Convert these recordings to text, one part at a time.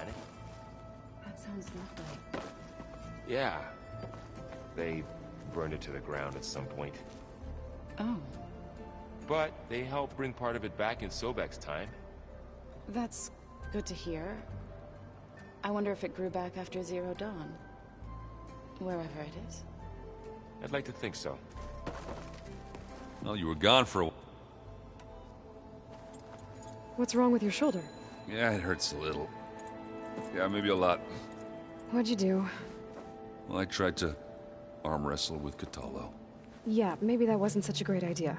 planet. That sounds lovely. Yeah. They burned it to the ground at some point. Oh, But they helped bring part of it back in Sobek's time. that's good to hear. I wonder if it grew back after Zero Dawn. Wherever it is. I'd like to think so. Well, you were gone for a while. What's wrong with your shoulder? Yeah, it hurts a little. Yeah, maybe a lot. What'd you do? Well, I tried to arm wrestle with Kotallo. Yeah, maybe that wasn't such a great idea.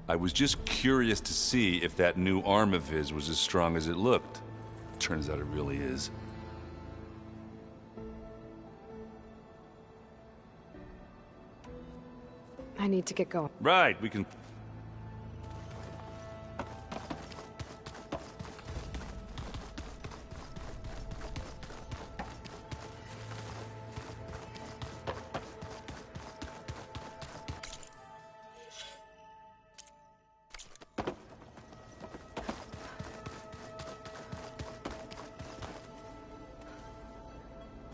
I was just curious to see if that new arm of his was as strong as it looked. Turns out it really is. I need to get going. Right, we can...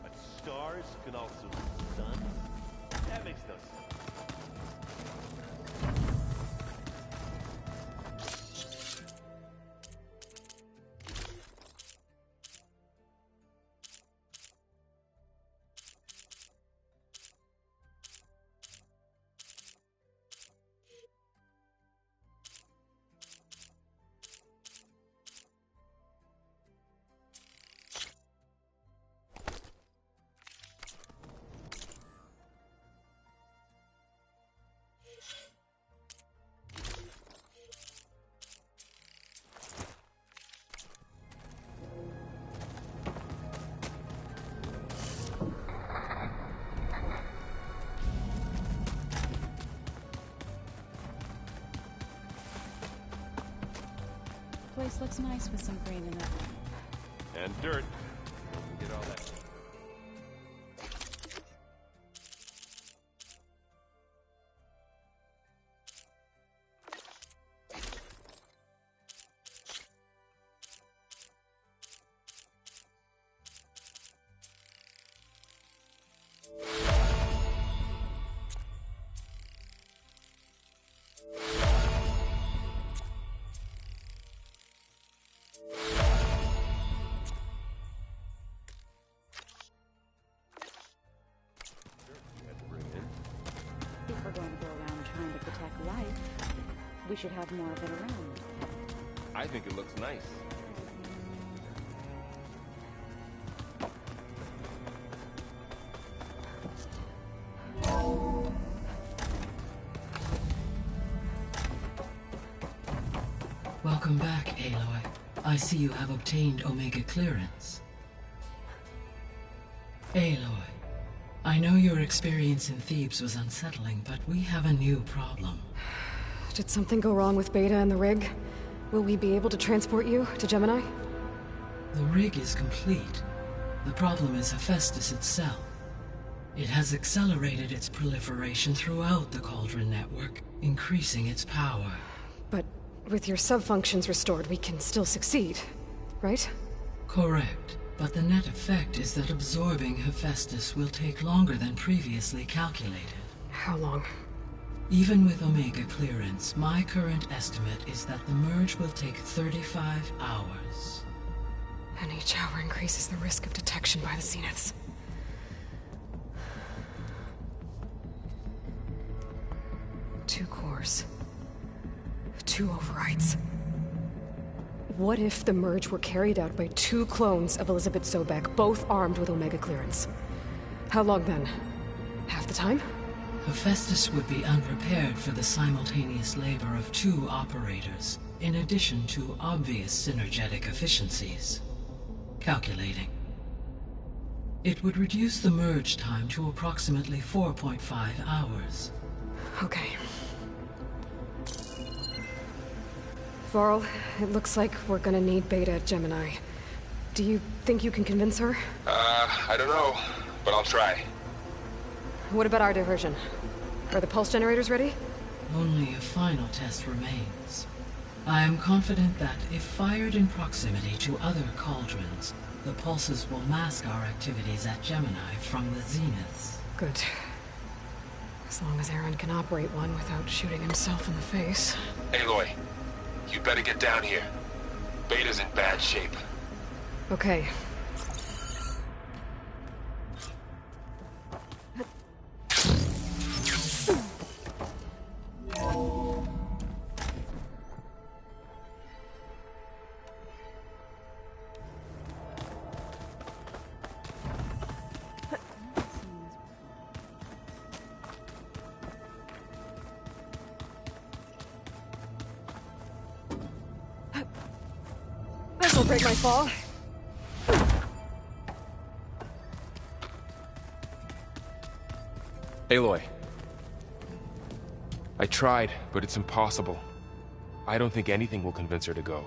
But stars can also be sun. That makes no sense. Place looks nice with some green in it. And dirt. Don't forget all that. If we're going to go around trying to protect life, we should have more of it around. I think it looks nice. Welcome back, Aloy. I see you have obtained Omega clearance. Aloy, I know your experience in Thebes was unsettling, but we have a new problem. Did something go wrong with Beta and the rig? Will we be able to transport you to Gemini? The rig is complete. The problem is Hephaestus itself. It has accelerated its proliferation throughout the Cauldron network, increasing its power. But with your sub-functions restored, we can still succeed, right? Correct. But the net effect is that absorbing Hephaestus will take longer than previously calculated. How long? Even with Omega clearance, my current estimate is that the merge will take 35 hours. And each hour increases the risk of detection by the Zeniths. Two cores. Two overrides. What if the merge were carried out by two clones of Elizabeth Sobek, both armed with Omega clearance? How long then? Half the time? Hephaestus would be unprepared for the simultaneous labor of two operators, in addition to obvious synergetic efficiencies. Calculating. It would reduce the merge time to approximately 4.5 hours. Okay. Varl, it looks like we're gonna need Beta at Gemini. Do you think you can convince her? I don't know, but I'll try. What about our diversion? Are the pulse generators ready? Only a final test remains. I am confident that if fired in proximity to other cauldrons, The pulses will mask our activities at Gemini from the zeniths. Good. As long as Aaron can operate one without shooting himself in the face. Aloy, you better get down here. Beta's in bad shape. Okay. This'll break my fall. Aloy. I tried, but it's impossible. I don't think anything will convince her to go.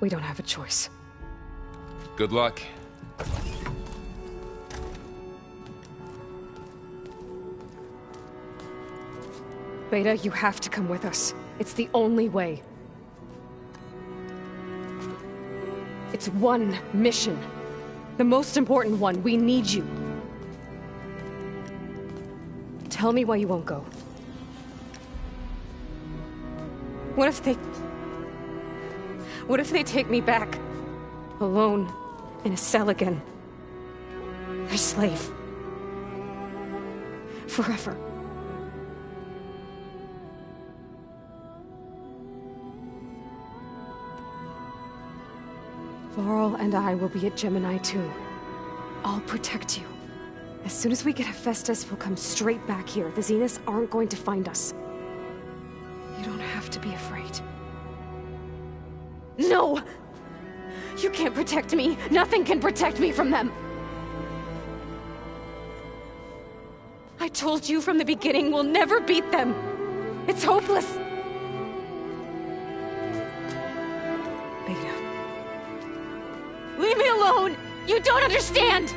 We don't have a choice. Good luck. Beta, you have to come with us. It's the only way. It's one mission. The most important one. We need you. Tell me why you won't go. What if they take me back? Alone, in a cell again. Their slave. Forever. Varl and I will be at Gemini too. I'll protect you. As soon as we get Hephaestus, we'll come straight back here. The Zeniths aren't going to find us. You don't have to be afraid. No! You can't protect me! Nothing can protect me from them! I told you from the beginning, we'll never beat them! It's hopeless! Beta. Leave me alone! You don't understand!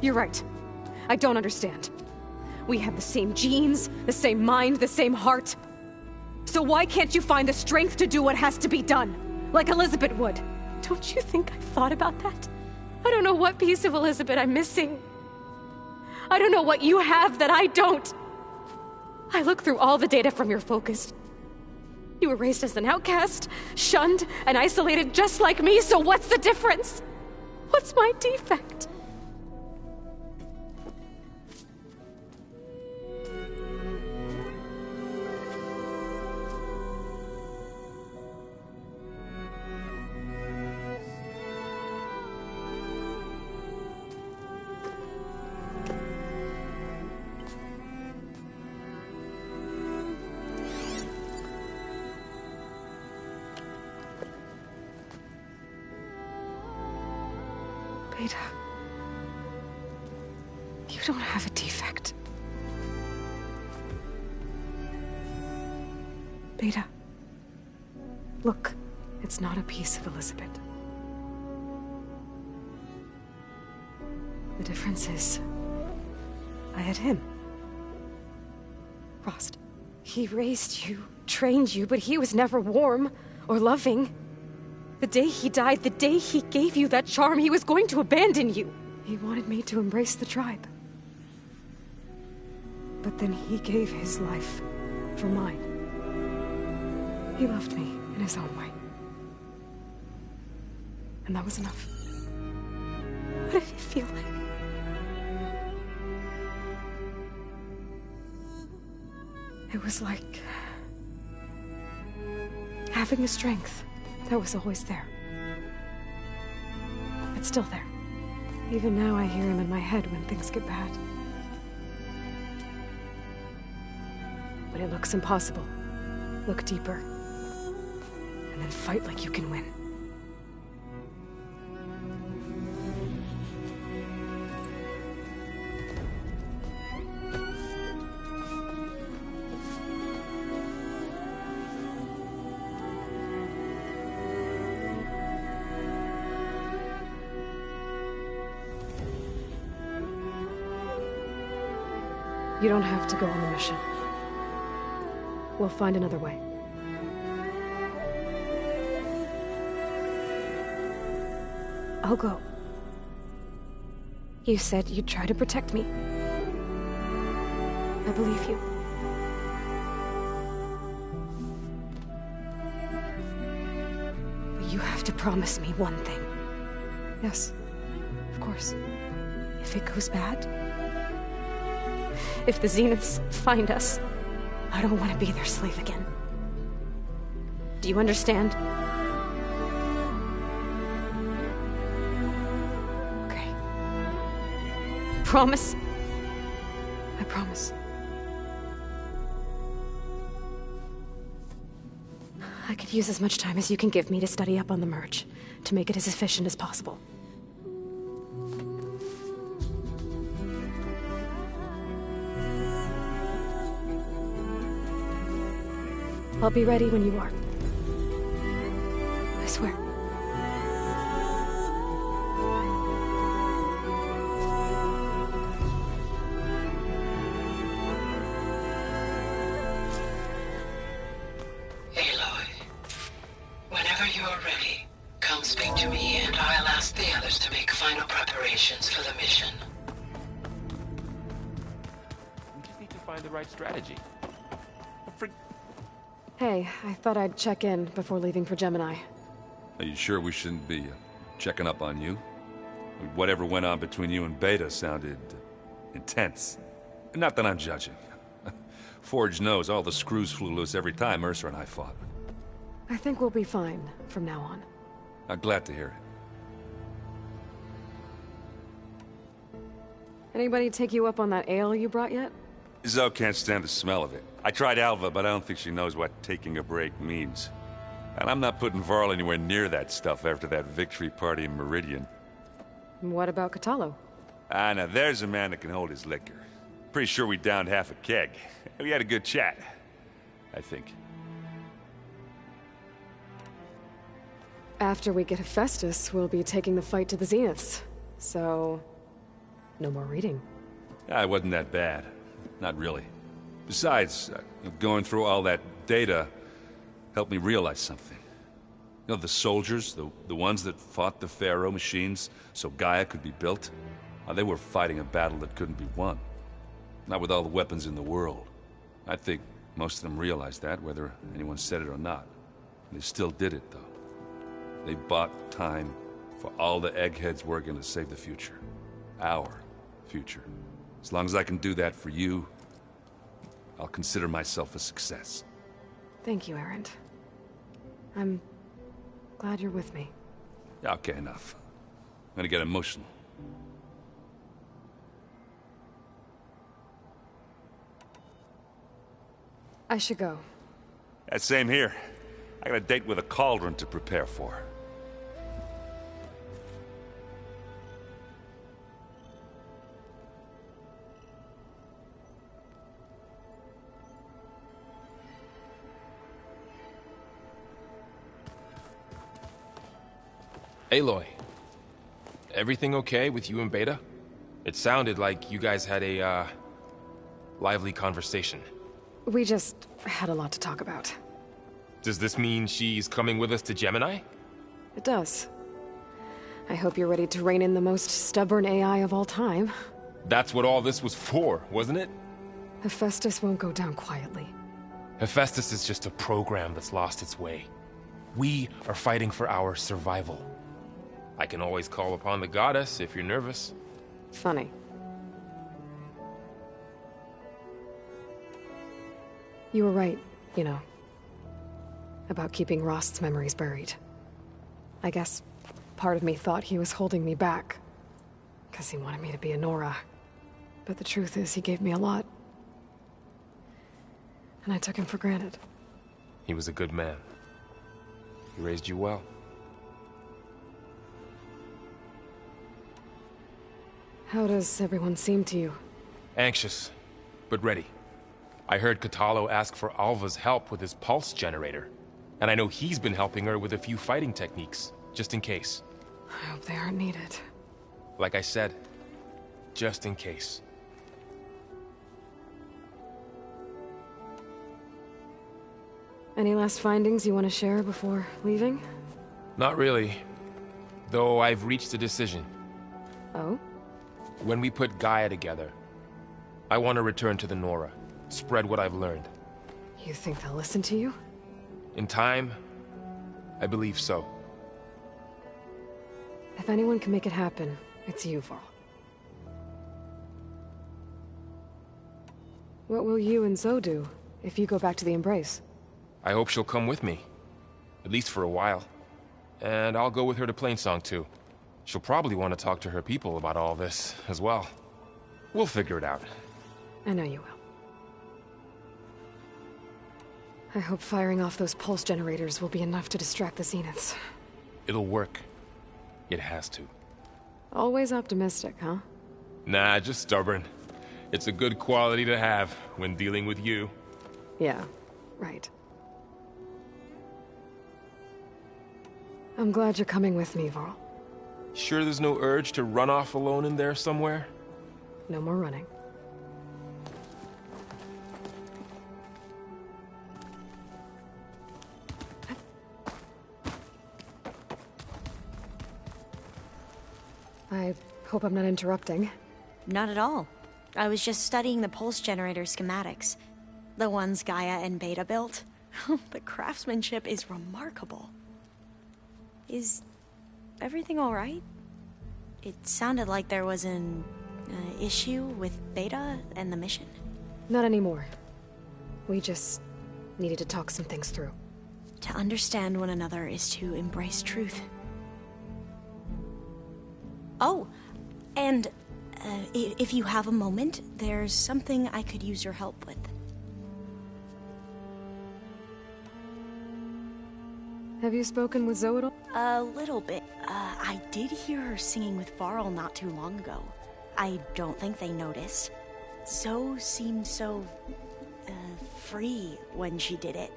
You're right. I don't understand. We have the same genes, the same mind, the same heart. So why can't you find the strength to do what has to be done? Like Elizabeth would. Don't you think I've thought about that? I don't know what piece of Elizabeth I'm missing. I don't know what you have that I don't. I look through all the data from your focus. You were raised as an outcast, shunned, and isolated just like me, so what's the difference? What's my defect? Beta, you don't have a defect. Beta, look, it's not a piece of Elizabeth. The difference is, I had him. Rost. He raised you, trained you, but he was never warm or loving. The day he died, the day he gave you that charm, he was going to abandon you. He wanted me to embrace the tribe. But then he gave his life for mine. He loved me in his own way. And that was enough. What did it feel like? It was like having a strength that was always there. It's still there. Even now I hear him in my head when things get bad. When it looks impossible, look deeper. And then fight like you can win. You don't have to go on the mission. We'll find another way. I'll go. You said you'd try to protect me. I believe you. But you have to promise me one thing. Yes, of course. If it goes bad, if the Zeniths find us, I don't want to be their slave again. Do you understand? Okay. Promise? I promise. I could use as much time as you can give me to study up on the merge, to make it as efficient as possible. I'll be ready when you are. I swear. Aloy, whenever you're ready, come speak to me and I'll ask the others to make final preparations for the mission. We just need to find the right strategy. Hey, I thought I'd check in before leaving for Gemini. Are you sure we shouldn't be checking up on you? Whatever went on between you and Beta sounded intense. Not that I'm judging. Forge knows all the screws flew loose every time Mercer and I fought. I think we'll be fine from now on. I'm glad to hear it. Anybody take you up on that ale you brought yet? Zoe can't stand the smell of it. I tried Alva, but I don't think she knows what taking a break means. And I'm not putting Varl anywhere near that stuff after that victory party in Meridian. What about Kotallo? Ah, now there's a man that can hold his liquor. Pretty sure we downed half a keg. We had a good chat, I think. After we get Hephaestus, we'll be taking the fight to the Zeniths. So, no more reading. Ah, it wasn't that bad. Not really. Besides, going through all that data helped me realize something. You know, the soldiers, the ones that fought the Pharaoh machines so Gaia could be built, they were fighting a battle that couldn't be won. Not with all the weapons in the world. I think most of them realized that, whether anyone said it or not. They still did it, though. They bought time for all the eggheads working to save the future. Our future. As long as I can do that for you, I'll consider myself a success. Thank you, Erend. I'm glad you're with me. Okay, enough. I'm gonna get emotional. I should go. Same here. I got a date with a cauldron to prepare for. Aloy, everything okay with you and Beta? It sounded like you guys had a, lively conversation. We just had a lot to talk about. Does this mean she's coming with us to Gemini? It does. I hope you're ready to rein in the most stubborn AI of all time. That's what all this was for, wasn't it? Hephaestus won't go down quietly. Hephaestus is just a program that's lost its way. We are fighting for our survival. I can always call upon the goddess if you're nervous. Funny. You were right, you know. About keeping Rost's memories buried. I guess part of me thought he was holding me back. Because he wanted me to be a Nora. But the truth is, he gave me a lot. And I took him for granted. He was a good man. He raised you well. How does everyone seem to you? Anxious, but ready. I heard Kotallo ask for Alva's help with his pulse generator. And I know he's been helping her with a few fighting techniques, just in case. I hope they aren't needed. Like I said, just in case. Any last findings you want to share before leaving? Not really. Though I've reached a decision. Oh? When we put Gaia together, I want to return to the Nora. Spread what I've learned. You think they'll listen to you? In time, I believe so. If anyone can make it happen, it's you, Varl. What will you and Zoe do if you go back to the Embrace? I hope she'll come with me. At least for a while. And I'll go with her to Plainsong too. She'll probably want to talk to her people about all this as well. We'll figure it out. I know you will. I hope firing off those pulse generators will be enough to distract the Zeniths. It'll work. It has to. Always optimistic, huh? Nah, just stubborn. It's a good quality to have when dealing with you. Yeah, right. I'm glad you're coming with me, Varl. Sure there's no urge to run off alone in there somewhere? No more running. I hope I'm not interrupting. Not at all. I was just studying the pulse generator schematics. The ones Gaia and Beta built. The craftsmanship is remarkable. Is everything alright? It sounded like there was an issue with Beta and the mission. Not anymore. We just needed to talk some things through. To understand one another is to embrace truth. Oh, and if you have a moment, there's something I could use your help with. Have you spoken with Zoe at all? A little bit. I did hear her singing with Varl not too long ago. I don't think they noticed. Zoe seemed so free when she did it.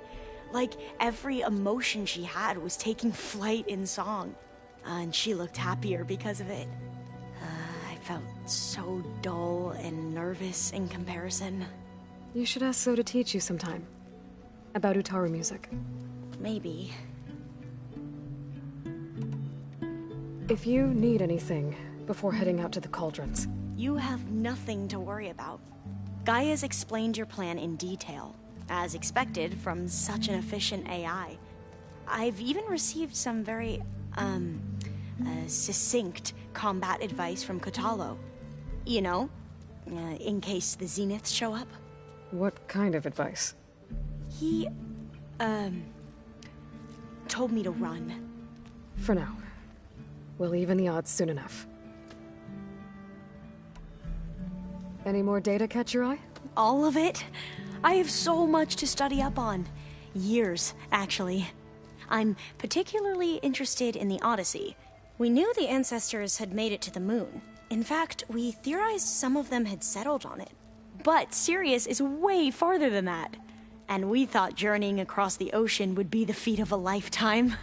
Like every emotion she had was taking flight in song. And she looked happier because of it. I felt so dull and nervous in comparison. You should ask Zoe to teach you sometime. About Utaru music. Maybe. If you need anything before heading out to the Cauldrons. You have nothing to worry about. Gaia's explained your plan in detail, as expected from such an efficient AI. I've even received some very, succinct combat advice from Kotallo. You know, in case the Zeniths show up. What kind of advice? He, told me to run. For now. We'll even the odds soon enough. Any more data catch your eye? All of it? I have so much to study up on. Years, actually. I'm particularly interested in the Odyssey. We knew the ancestors had made it to the moon. In fact, we theorized some of them had settled on it. But Sirius is way farther than that. And we thought journeying across the ocean would be the feat of a lifetime.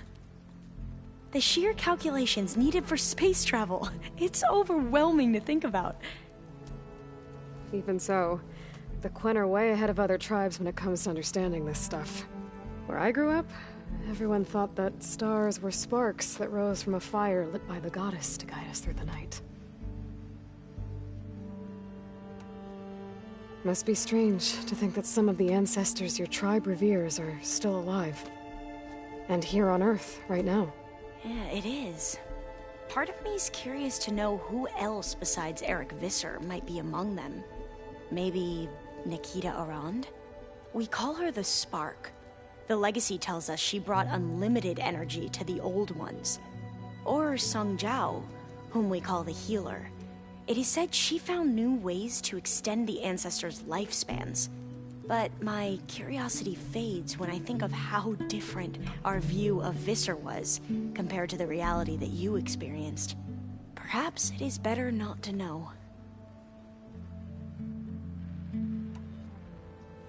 The sheer calculations needed for space travel. It's overwhelming to think about. Even so, the Quen are way ahead of other tribes when it comes to understanding this stuff. Where I grew up, everyone thought that stars were sparks that rose from a fire lit by the goddess to guide us through the night. Must be strange to think that some of the ancestors your tribe reveres are still alive. And here on Earth, right now. Yeah, it is. Part of me's curious to know who else besides Eric Visser might be among them. Maybe Nikita Arand? We call her the Spark. The legacy tells us she brought unlimited energy to the old ones. Or Sung Jiao, whom we call the Healer. It is said she found new ways to extend the ancestors' lifespans. But my curiosity fades when I think of how different our view of Visser was compared to the reality that you experienced. Perhaps it is better not to know.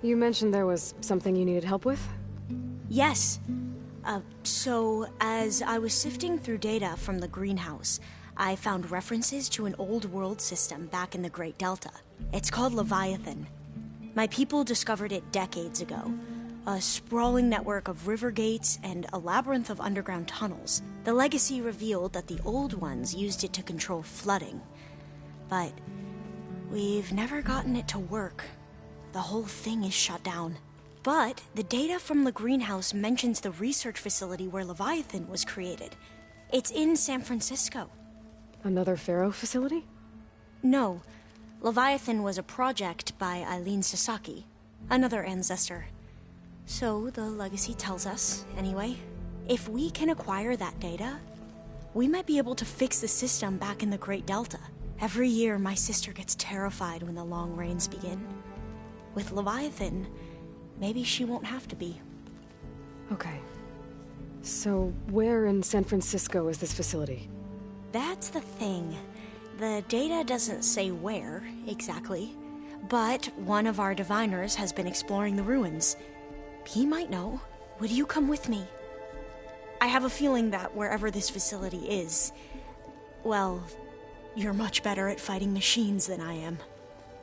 You mentioned there was something you needed help with? Yes. So, as I was sifting through data from the greenhouse, I found references to an old world system back in the Great Delta. It's called Leviathan. My people discovered it decades ago, A sprawling network of river gates and a labyrinth of underground tunnels. The Legacy revealed that the old ones used it to control flooding. But we've never gotten it to work. The whole thing is shut down. But the data from the greenhouse mentions the research facility where Leviathan was created. It's in San Francisco. Another Pharaoh facility? No. Leviathan was a project by Eileen Sasaki, another ancestor. So the Legacy tells us, anyway. If we can acquire that data, we might be able to fix the system back in the Great Delta. Every year, my sister gets terrified when the long rains begin. With Leviathan, maybe she won't have to be. Okay. So, where in San Francisco is this facility? That's the thing. The data doesn't say where, exactly. But one of our diviners has been exploring the ruins. He might know. Would you come with me? I have a feeling that wherever this facility is, well, you're much better at fighting machines than I am.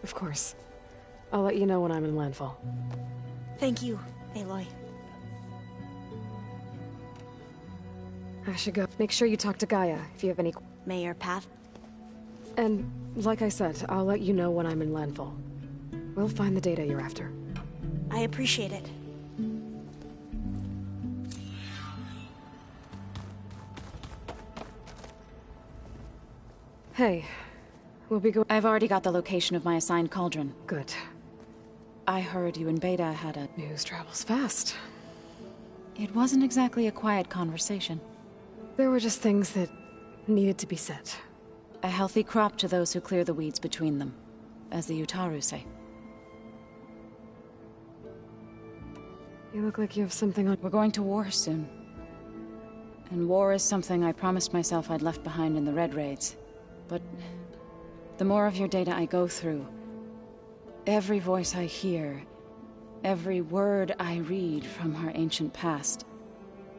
Of course. I'll let you know when I'm in landfall. Thank you, Aloy. I should go. Make sure you talk to Gaia if you have any... Mayor Path. And, like I said, I'll let you know when I'm in landfall. We'll find the data you're after. I appreciate it. Hey, we'll be going... I've already got the location of my assigned cauldron. Good. I heard you and Beta had a... News travels fast. It wasn't exactly a quiet conversation. There were just things that needed to be said. A healthy crop to those who clear the weeds between them, as the Utaru say. You look like you have something on... We're going to war soon. And war is something I promised myself I'd left behind in the Red Raids. But the more of your data I go through, every voice I hear, every word I read from our ancient past,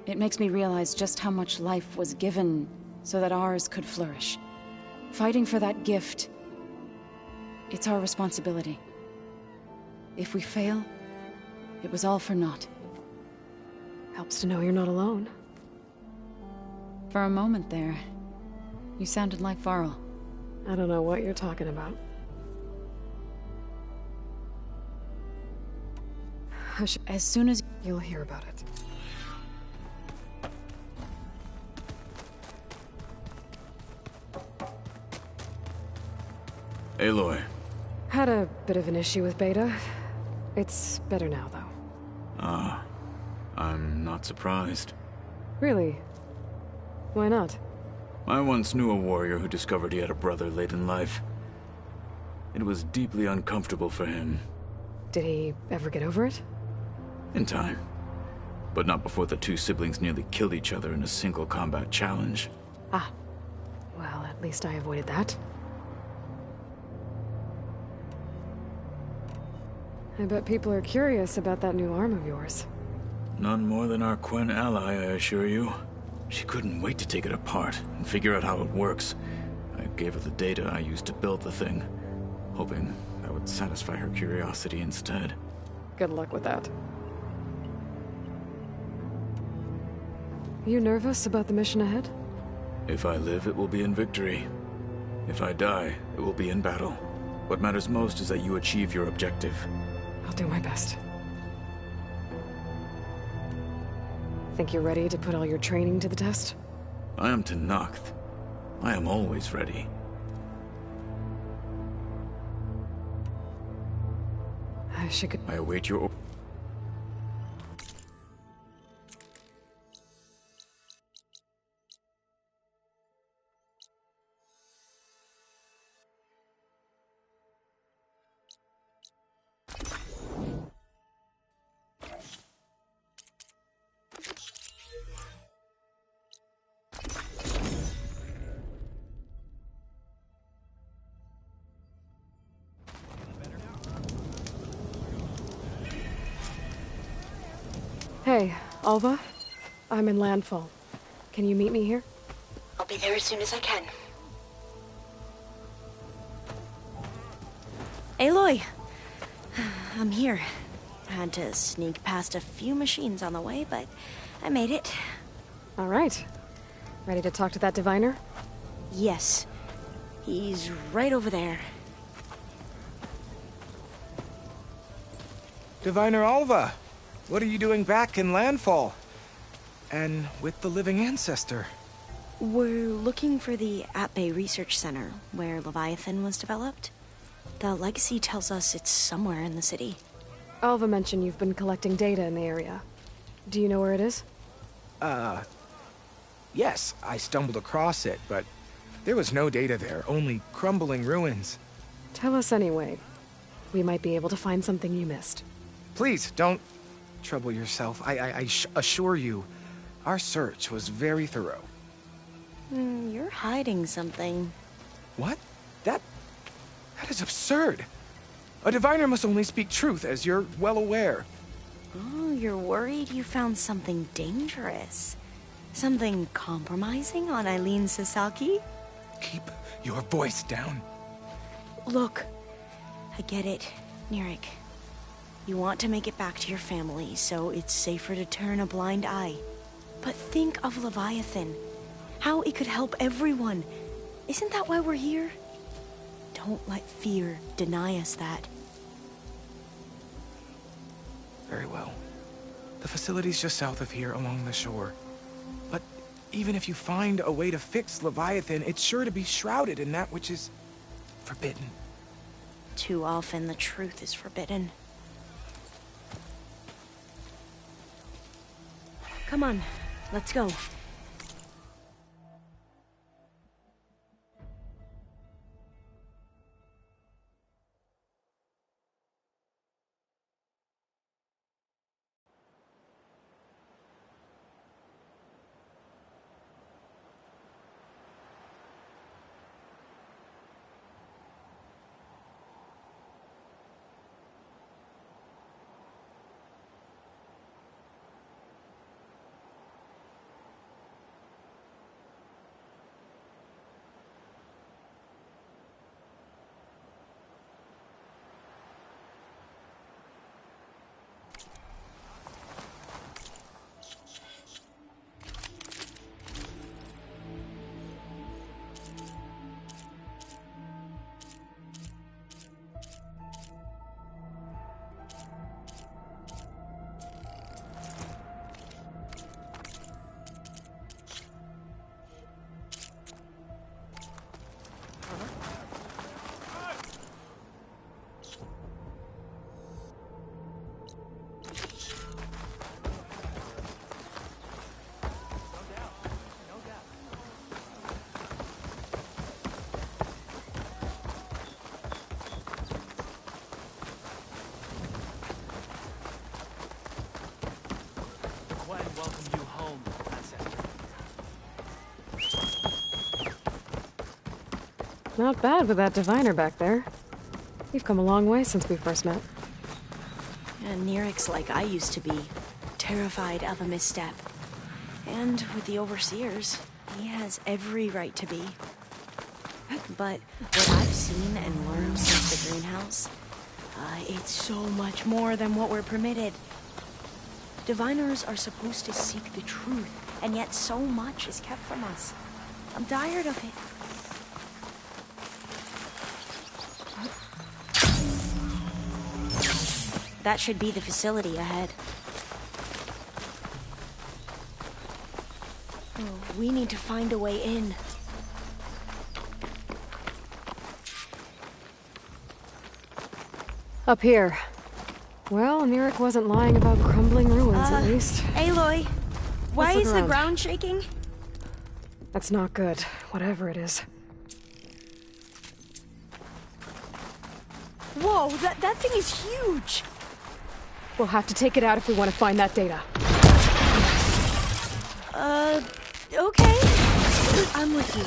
it makes me realize just how much life was given so that ours could flourish. Fighting for that gift, it's our responsibility. If we fail, it was all for naught. Helps to know you're not alone. For a moment there, you sounded like Varl. I don't know what you're talking about. Hush. As soon as you'll hear about it. Aloy. Had a bit of an issue with Beta. It's better now, though. Ah, I'm not surprised. Really? Why not? I once knew a warrior who discovered he had a brother late in life. It was deeply uncomfortable for him. Did he ever get over it? In time. But not before the two siblings nearly killed each other in a single combat challenge. Ah. Well, at least I avoided that. I bet people are curious about that new arm of yours. None more than our Quen ally, I assure you. She couldn't wait to take it apart and figure out how it works. I gave her the data I used to build the thing, hoping that would satisfy her curiosity instead. Good luck with that. You nervous about the mission ahead? If I live, it will be in victory. If I die, it will be in battle. What matters most is that you achieve your objective. I'll do my best. Think you're ready to put all your training to the test? I am Tenakth. I am always ready. I await your... Hey, Alva. I'm in landfall. Can you meet me here? I'll be there as soon as I can. Aloy! I'm here. Had to sneak past a few machines on the way, but I made it. All right. Ready to talk to that diviner? Yes. He's right over there. Diviner Alva, what are you doing back in Landfall? And with the living ancestor? We're looking for the At-Bay Research Center, where Leviathan was developed. The legacy tells us it's somewhere in the city. Alva mentioned you've been collecting data in the area. Do you know where it is? Yes, I stumbled across it, but there was no data there, only crumbling ruins. Tell us anyway. We might be able to find something you missed. Please, don't trouble yourself. I assure you, our search was very thorough. You're hiding something. What? That is absurd. A diviner must only speak truth, as you're well aware. Oh, you're worried you found something dangerous? Something compromising on Eileen Sasaki? Keep your voice down. Look, I get it, Nirik. You want to make it back to your family, so it's safer to turn a blind eye. But think of Leviathan. How it could help everyone. Isn't that why we're here? Don't let fear deny us that. Very well. The facility's just south of here, along the shore. But even if you find a way to fix Leviathan, it's sure to be shrouded in that which is forbidden. Too often the truth is forbidden. Come on, let's go. Welcome you home, ancestor. Not bad with that diviner back there. You've come a long way since we first met. And Nirik's like I used to be, terrified of a misstep. And with the Overseers, he has every right to be. But what I've seen and learned since the greenhouse, it's so much more than what we're permitted. Diviners are supposed to seek the truth, and yet so much is kept from us. I'm tired of it. That should be the facility ahead. Oh, we need to find a way in. Up here. Well, Nirik wasn't lying about crumbling ruins, at least. Aloy, why Let's is look the around. ground shaking? That's not good, whatever it is. Whoa, that thing is huge! We'll have to take it out if we want to find that data. Okay. I'm with you.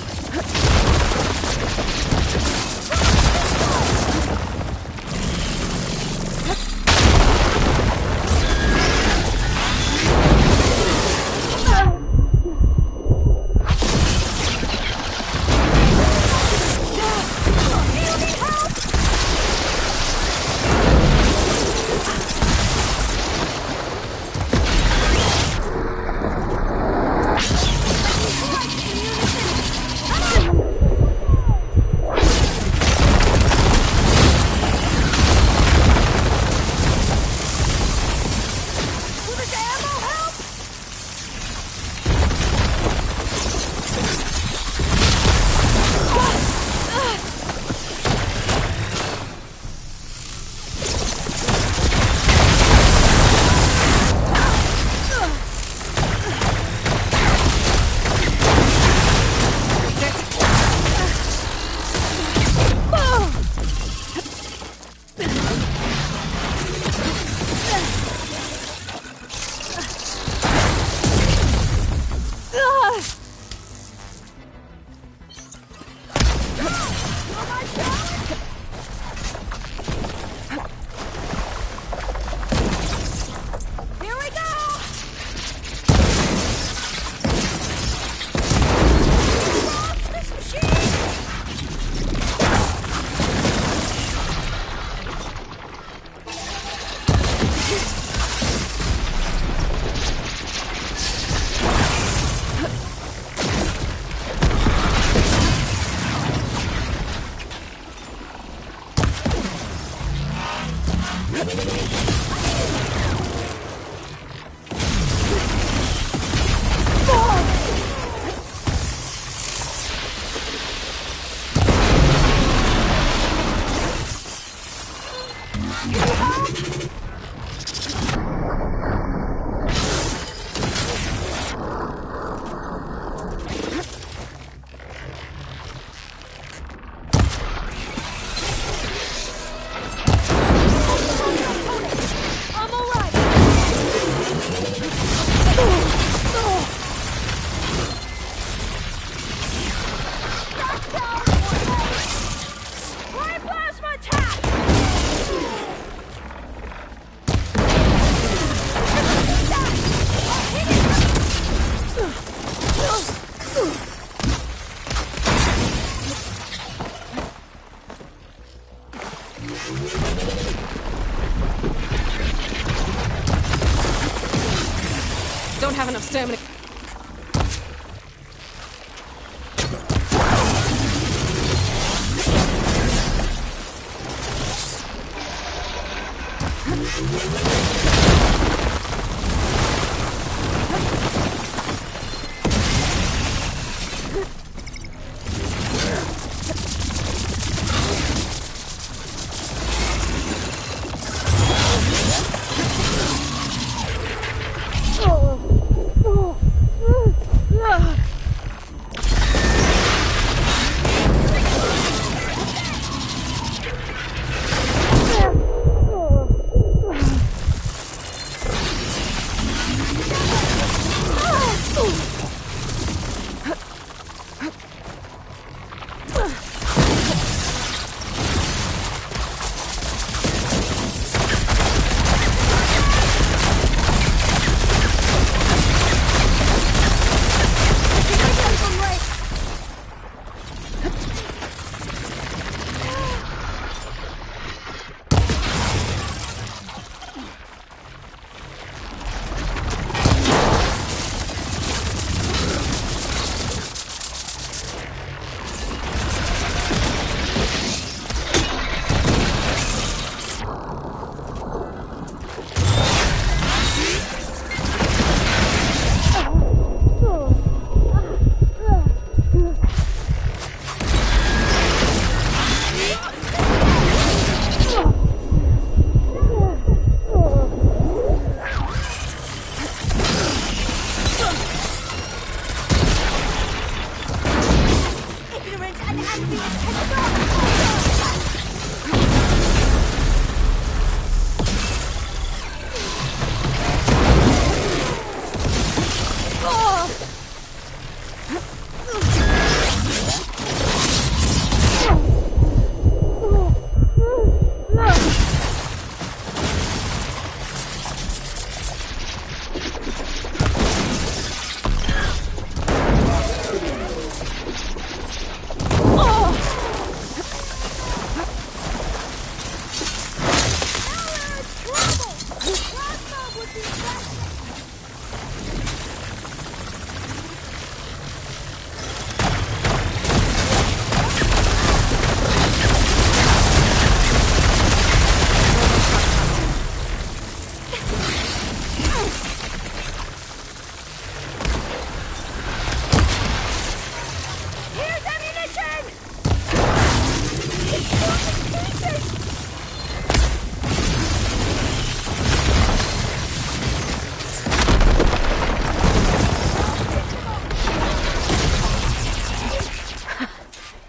don't have enough stamina.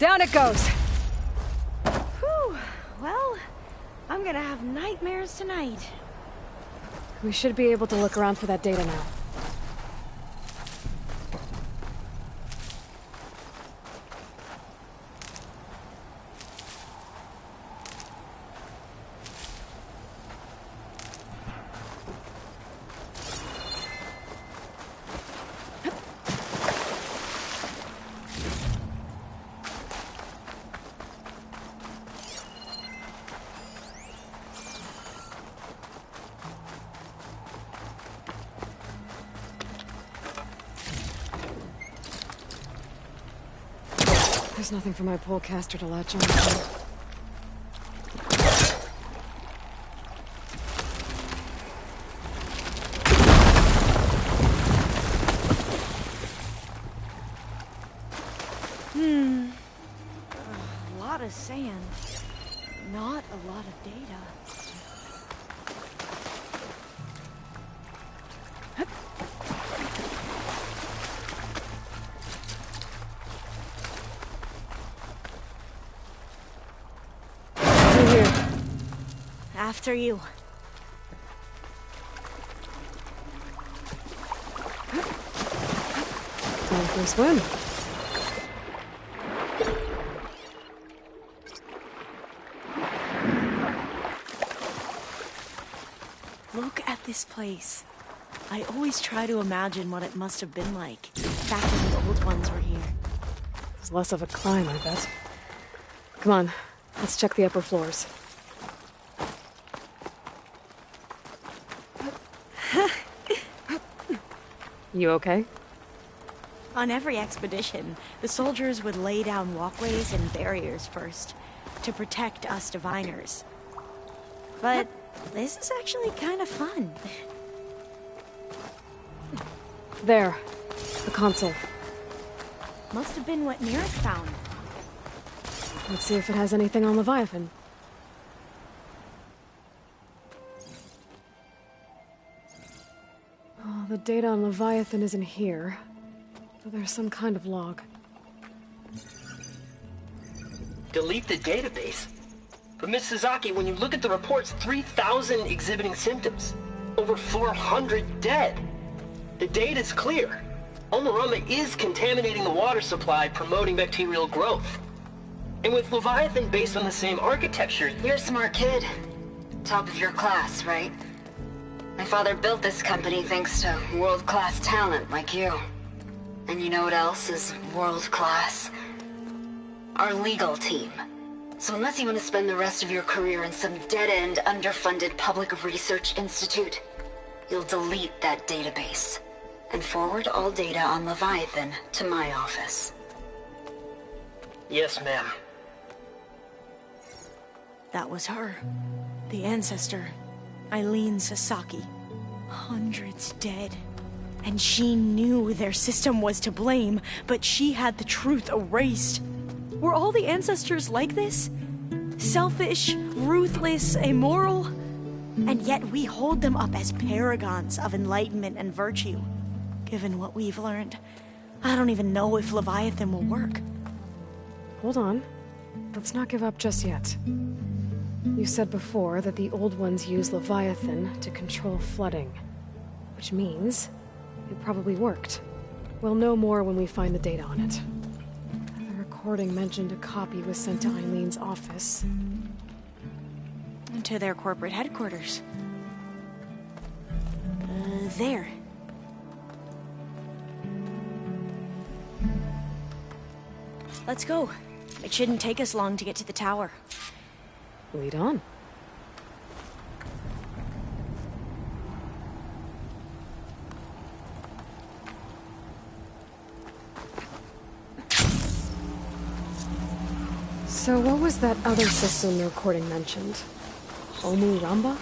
Down it goes. Whew. Well, I'm gonna have nightmares tonight. We should be able to look around for that data now. There's nothing for my polecaster to latch on to. A lot of sand. Not a lot of data. After you. Time for a swim. Look at this place. I always try to imagine what it must have been like back when the old ones were here. It's less of a climb, I bet. Come on, let's check the upper floors. You okay? On every expedition, the soldiers would lay down walkways and barriers first, to protect us diviners. But this is actually kind of fun. There. The console. Must have been what Nirek found. Let's see if it has anything on Leviathan. Oh, the data on Leviathan isn't here. But there's some kind of log. Delete the database? But Miss Sasaki, when you look at the reports, 3,000 exhibiting symptoms. Over 400 dead. The data's clear. Omarama is contaminating the water supply, promoting bacterial growth. And with Leviathan based on the same architecture... You're a smart kid. Top of your class, right? My father built this company thanks to world-class talent like you. And you know what else is world-class? Our legal team. So unless you want to spend the rest of your career in some dead-end, underfunded public research institute, you'll delete that database and forward all data on Leviathan to my office. Yes, ma'am. That was her. The ancestor. Eileen Sasaki. Hundreds dead. And she knew their system was to blame, but she had the truth erased. Were all the ancestors like this? Selfish, ruthless, immoral? And yet we hold them up as paragons of enlightenment and virtue. Given what we've learned, I don't even know if Leviathan will work. Hold on. Let's not give up just yet. You said before that the Old Ones use Leviathan to control flooding. Which means it probably worked. We'll know more when we find the data on it. The recording mentioned a copy was sent to Eileen's office. To their corporate headquarters. There. Let's go. It shouldn't take us long to get to the tower. Lead on. So what was that other system the recording mentioned? Omu Ramba?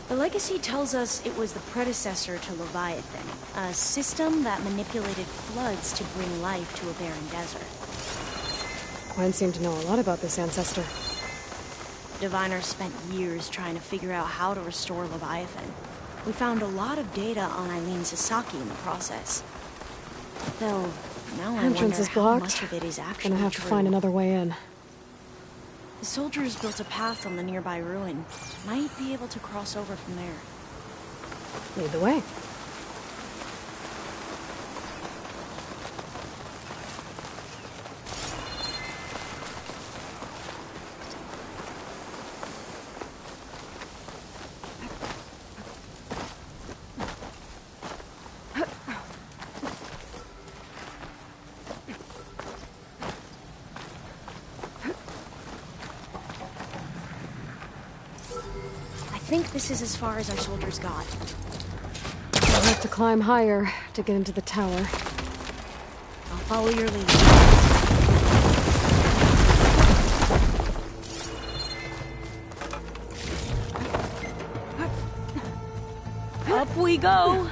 The legacy tells us it was the predecessor to Leviathan, a system that manipulated floods to bring life to a barren desert. Gwen seemed to know a lot about this ancestor. Diviners spent years trying to figure out how to restore Leviathan. We found a lot of data on Eileen Sasaki in the process. Though, now I Entrance wonder is how blocked. much of it is actually Gonna have to true. find another way in. The soldiers built a path on the nearby ruin. Might be able to cross over from there. Lead the way. I think this is as far as our soldiers got. We'll have to climb higher to get into the tower. I'll follow your lead. Up we go!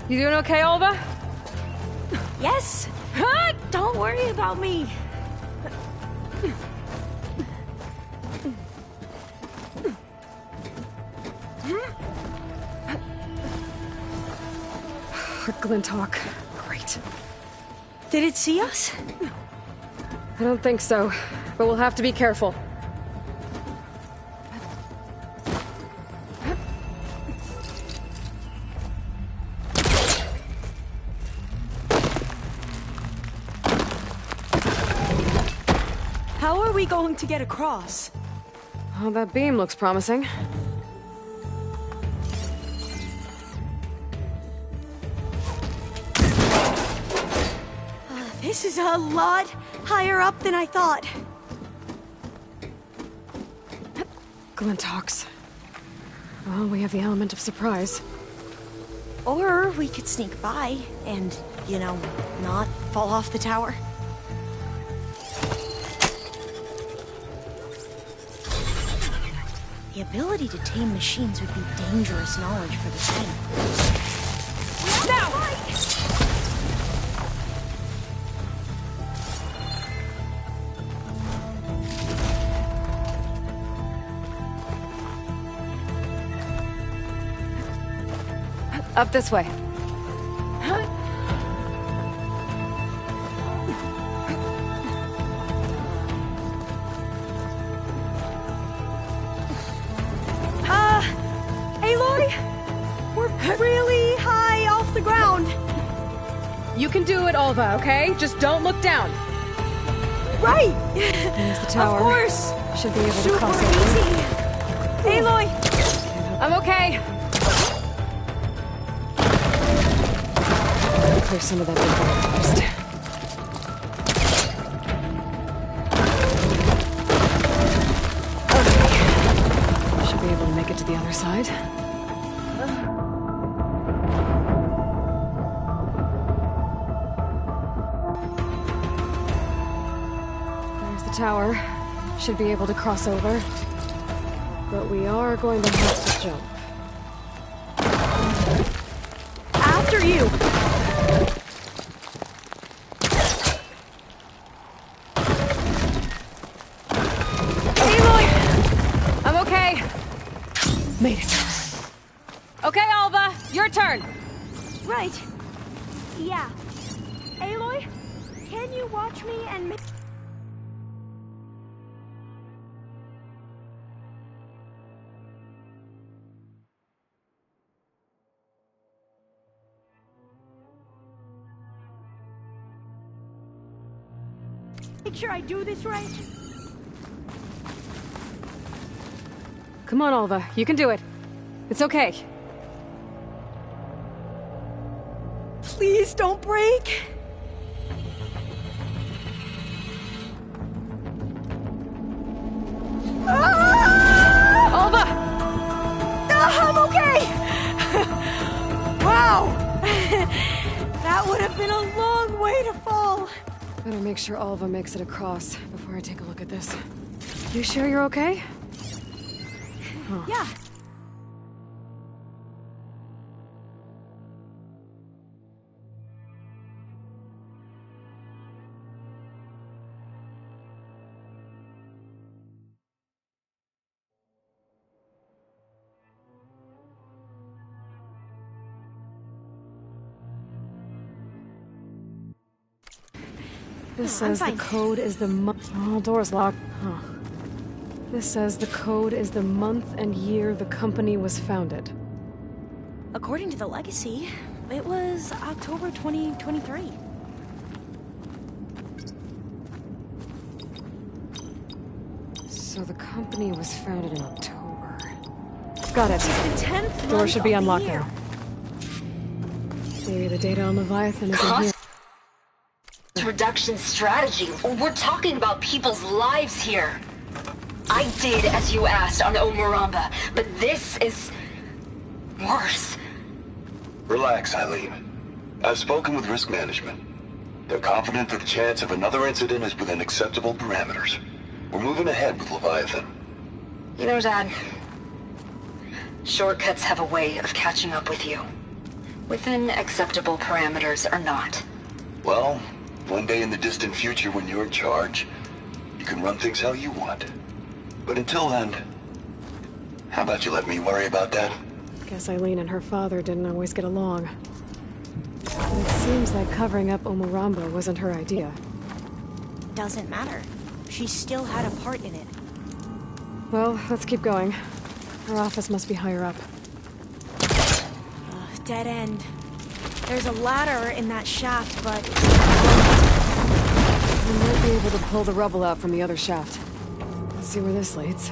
You doing okay, Olva? Yes! Don't worry about me! Glinthawk. Great. Did it see us? I don't think so, but we'll have to be careful. How are we going to get across? Oh, that beam looks promising. This is a lot higher up than I thought. Glinthawks. Well, we have the element of surprise. Or we could sneak by and, you know, not fall off the tower. The ability to tame machines would be dangerous knowledge for the team. Now! Up this way. Aloy! We're really high off the ground. You can do it, Alva, okay? Just don't look down. Right! There's the tower. Of course! Should be able to Super cross over. easy! Aloy! I'm okay. Clear some of that big wall first. Okay. Should be able to make it to the other side. There's the tower. Should be able to cross over. But we are going to have to jump. After you! Aloy! I'm okay. Made it. Okay, Alva, your turn. Right. Yeah. Aloy, can you watch me and make... Make sure I do this right? Come on, Alva, you can do it. It's okay. Please don't break. Alva! I'm okay! Wow! That would have been a long way to fall. Better make sure Alva makes it across before I take a look at this. You sure you're okay? Huh. Yeah. This says the code is the month. Oh, door's locked. Huh. This says the code is the month and year the company was founded. According to the legacy, it was October 2023. So the company was founded in October. Got it. It's the 10th Door should be month of unlocked the year. now. Maybe the data on Leviathan is in here. Reduction strategy. We're talking about people's lives here. I did as you asked on Omuramba, but this is worse. Relax, Eileen. I've spoken with risk management. They're confident that the chance of another incident is within acceptable parameters. We're moving ahead with Leviathan. You know, Dad, shortcuts have a way of catching up with you. Within acceptable parameters or not. Well, one day in the distant future when you're in charge, you can run things how you want. But until then, how about you let me worry about that? Guess Eileen and her father didn't always get along. But it seems like covering up Omuramba wasn't her idea. Doesn't matter. She still had a part in it. Well, let's keep going. Her office must be higher up. Dead end. There's a ladder in that shaft, but... We might be able to pull the rubble out from the other shaft. Let's see where this leads.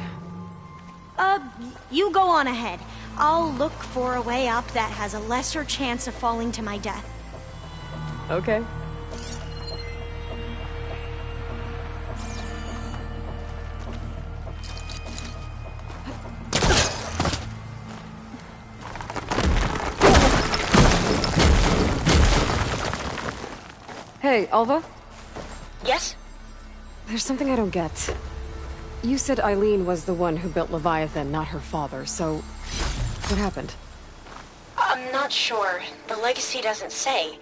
You go on ahead. I'll look for a way up that has a lesser chance of falling to my death. Okay. Hey, Alva? Yes? There's something I don't get. You said Eileen was the one who built Leviathan, not her father, so... what happened? I'm not sure. The legacy doesn't say.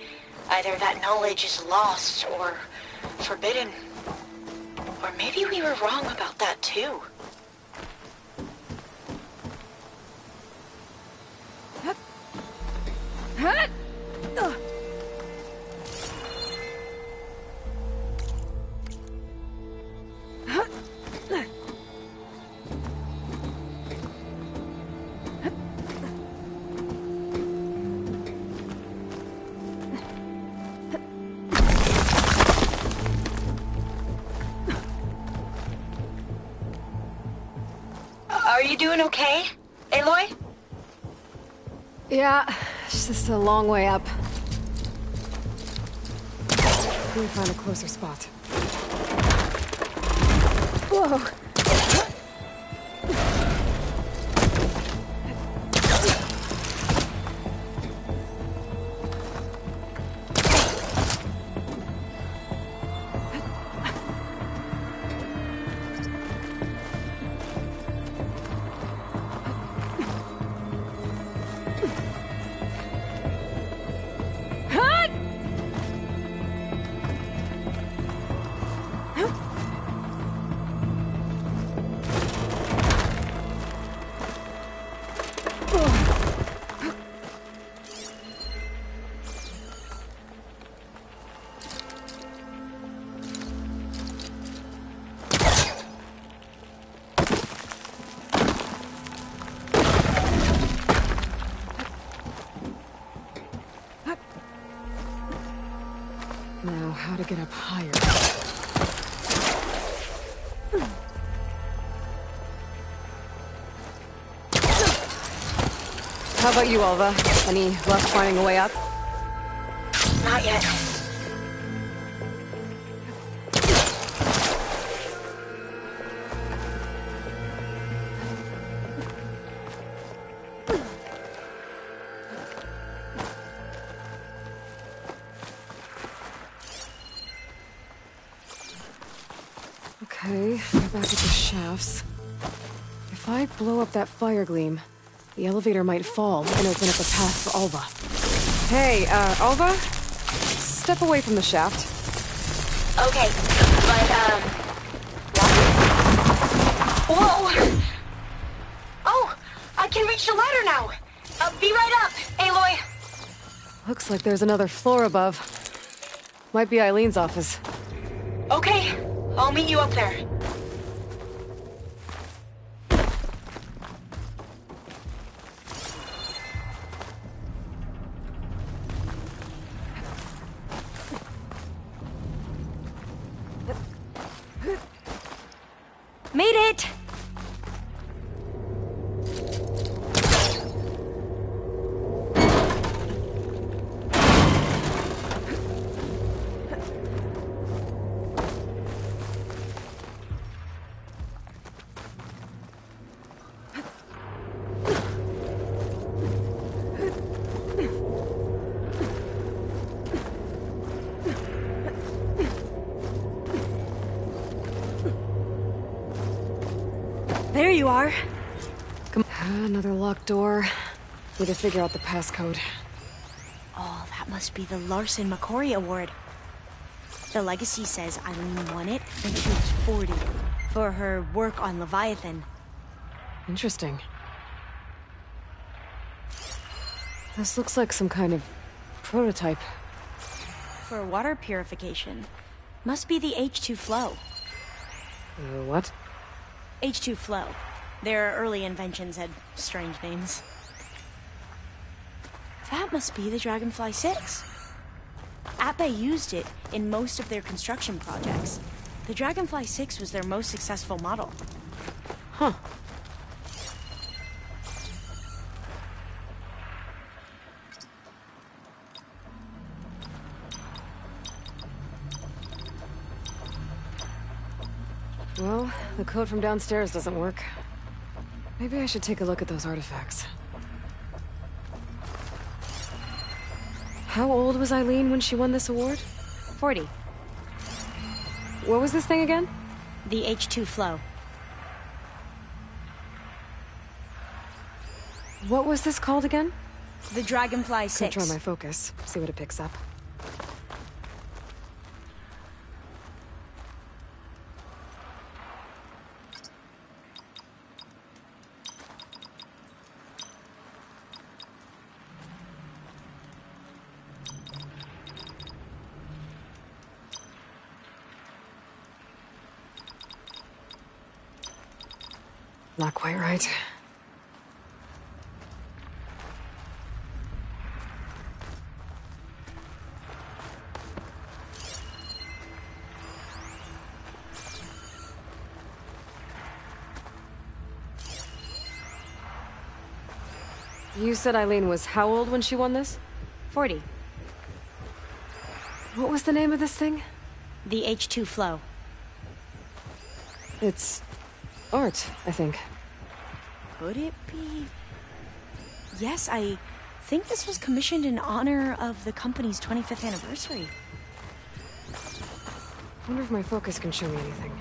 Either that knowledge is lost, or forbidden. Or maybe we were wrong about that too. Are you doing okay, Aloy? Yeah, it's just a long way up. Let me find a closer spot. Whoa! Now, how to get up higher? How about you, Alva? Any luck finding a way up? Not yet. Okay, we're back at the shafts. If I blow up that fire gleam, the elevator might fall and open up a path for Alva. Hey, Alva? Step away from the shaft. Okay, but, Whoa! Oh! I can reach the ladder now! Be right up, Aloy! Looks like there's another floor above. Might be Eileen's office. Okay, I'll meet you up there. Made it! There you are. Come on. Another locked door. Need to figure out the passcode. Oh, that must be the Larson McCory Award. The legacy says Eileen won it when she was 40 for her work on Leviathan. Interesting. This looks like some kind of prototype. For water purification. Must be the H2 flow. What? H2 flow. Their early inventions had strange names. That must be the Dragonfly 6. Atbay used it in most of their construction projects. The Dragonfly 6 was their most successful model. Huh. Well, the code from downstairs doesn't work. Maybe I should take a look at those artifacts. How old was Eileen when she won this award? 40. What was this thing again? The H2 flow. What was this called again? The Dragonfly 6. Control my focus, see what it picks up. Not quite right. You said Eileen was how old when she won this? 40. What was the name of this thing? The H2 flow. It's art, I think. Could it be? Yes, I think this was commissioned in honor of the company's 25th anniversary. I wonder if my focus can show me anything.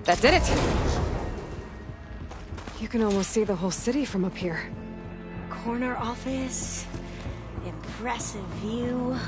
That did it! You can almost see the whole city from up here. Corner office. Impressive view.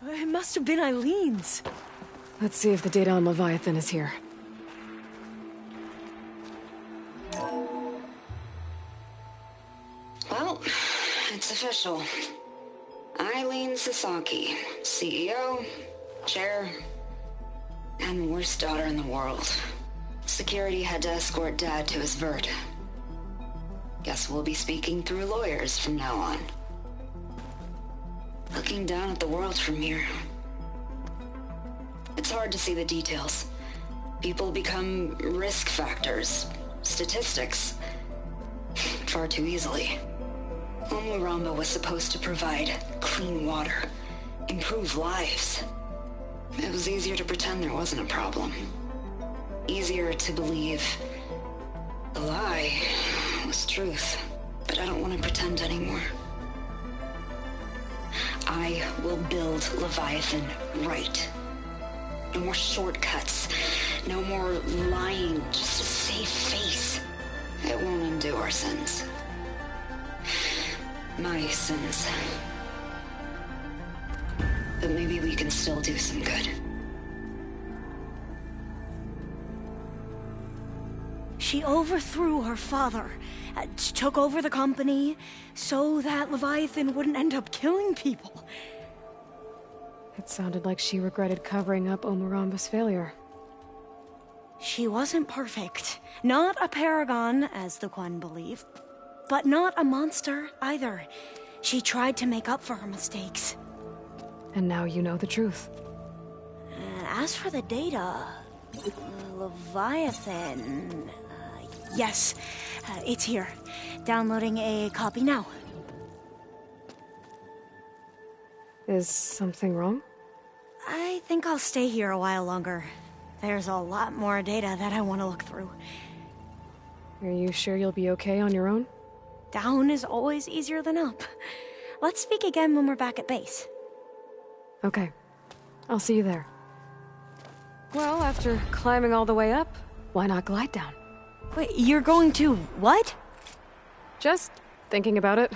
It must have been Eileen's. Let's see if the data on Leviathan is here. Well, it's official. Eileen Sasaki, CEO, chair, and worst daughter in the world. Security had to escort Dad to his vert. Guess we'll be speaking through lawyers from now on. Looking down at the world from here, it's hard to see the details. People become risk factors, statistics, far too easily. Omuramba was supposed to provide clean water, improve lives. It was easier to pretend there wasn't a problem. Easier to believe the lie was truth. But I don't want to pretend anymore. I will build Leviathan right. No more shortcuts. No more lying just to save face. It won't undo our sins. My sins. But maybe we can still do some good. She overthrew her father, took over the company, so that Leviathan wouldn't end up killing people. It sounded like she regretted covering up Omuramba's failure. She wasn't perfect. Not a paragon, as the Quan believe, but not a monster either. She tried to make up for her mistakes. And now you know the truth. As for the data, Leviathan... yes, it's here. Downloading a copy now. Is something wrong? I think I'll stay here a while longer. There's a lot more data that I want to look through. Are you sure you'll be okay on your own? Down is always easier than up. Let's speak again when we're back at base. Okay. I'll see you there. Well, after climbing all the way up, why not glide down? Wait, you're going to what? Just thinking about it.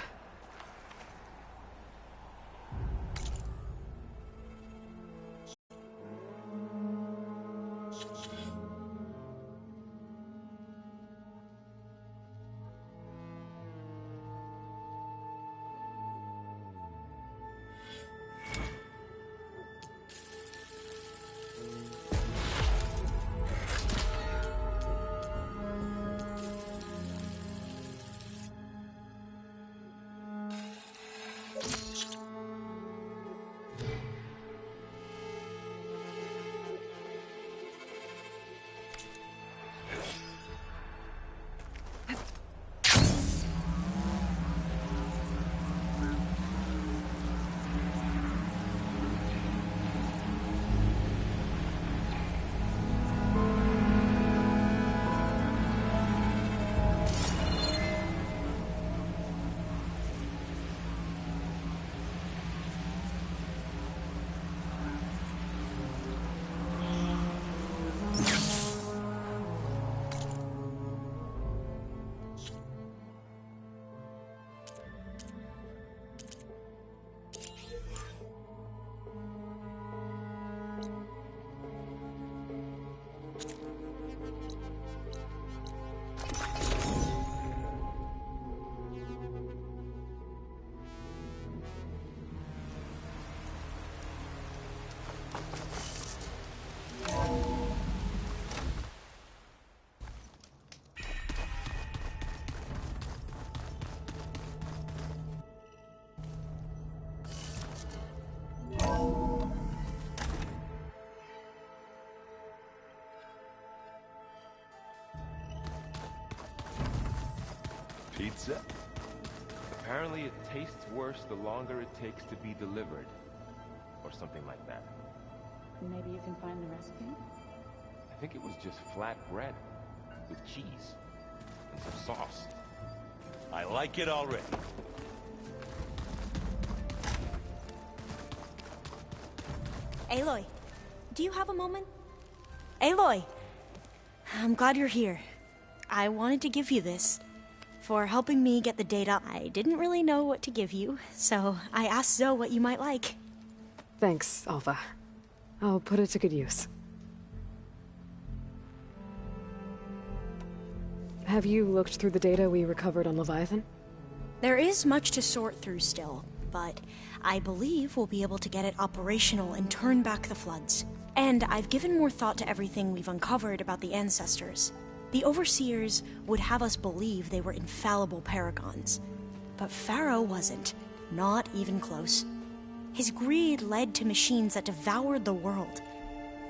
Pizza? Apparently it tastes worse the longer it takes to be delivered. Or something like that. Maybe you can find the recipe? I think it was just flat bread. With cheese. And some sauce. I like it already. Aloy, do you have a moment? Aloy! I'm glad you're here. I wanted to give you this. For helping me get the data, I didn't really know what to give you, so I asked Zoe what you might like. Thanks, Alpha. I'll put it to good use. Have you looked through the data we recovered on Leviathan? There is much to sort through still, but I believe we'll be able to get it operational and turn back the floods. And I've given more thought to everything we've uncovered about the ancestors. The Overseers would have us believe they were infallible paragons. But Pharaoh wasn't. Not even close. His greed led to machines that devoured the world.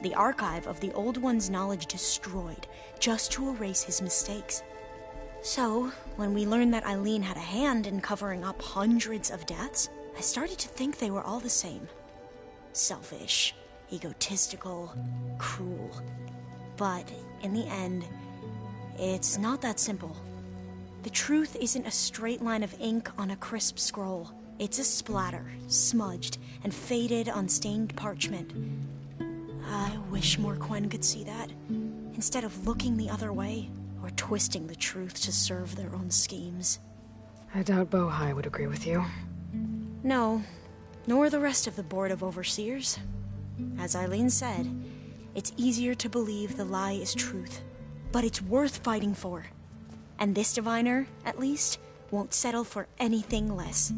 The archive of the Old One's knowledge destroyed, just to erase his mistakes. So, when we learned that Eileen had a hand in covering up hundreds of deaths, I started to think they were all the same. Selfish, egotistical, cruel. But, in the end, it's not that simple. The truth isn't a straight line of ink on a crisp scroll. It's a splatter, smudged and faded on stained parchment. I wish more Quen could see that, instead of looking the other way, or twisting the truth to serve their own schemes. I doubt Bohai would agree with you. No, nor the rest of the Board of Overseers. As Eileen said, it's easier to believe the lie is truth, but it's worth fighting for. And this diviner, at least, won't settle for anything less.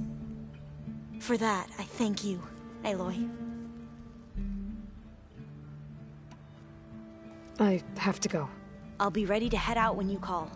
For that, I thank you, Aloy. I have to go. I'll be ready to head out when you call.